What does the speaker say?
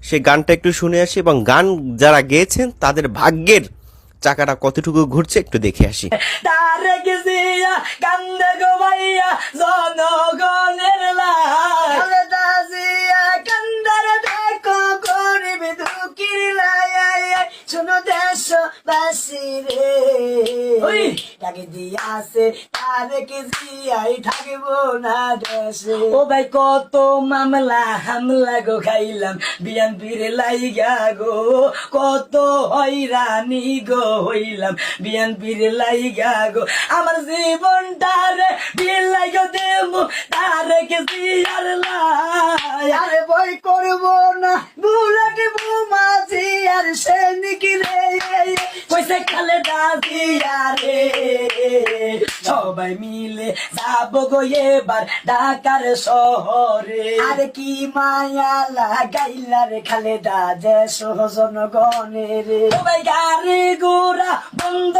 সেই গানটা একটু শুনে আসি এবং গান যারা গেয়েছেন তাদের ভাগ্যের চাকাটা কতটুকু ঘুরছে একটু দেখে আসি। তারেক জিয়া কান্দে গো ভাইয়া জনগণের লাই, খালেদা জিয়া কান্দার দেখো গরিব দুঃখীর লাই। শোনো দেশবাসী রে, ডাকে দিয়াছে তারেক জিয়াই থাকবো না দেশে। ও ভাই কত মামলা হামলা গো খাইলাম বিএনপির লাইগা গো, কত হয়রানি গো হইলাম বিএনপির লাইগা গো। আমার জীবনটারে বিলাই গো দেবো তারেক জিয়ার লাই। আরে বই করবো না বুলেট বোমাজি আর সৈনিক রে, কইছে খালেদা জিয়া রে। সবাই মিলে যাবো গো এবার ঢাকার শহরে। আরে কি মায়া লাগাইলা রে খালেদা যে জনগণের। সবাই গাড়ি ঘোড়া বন্ধ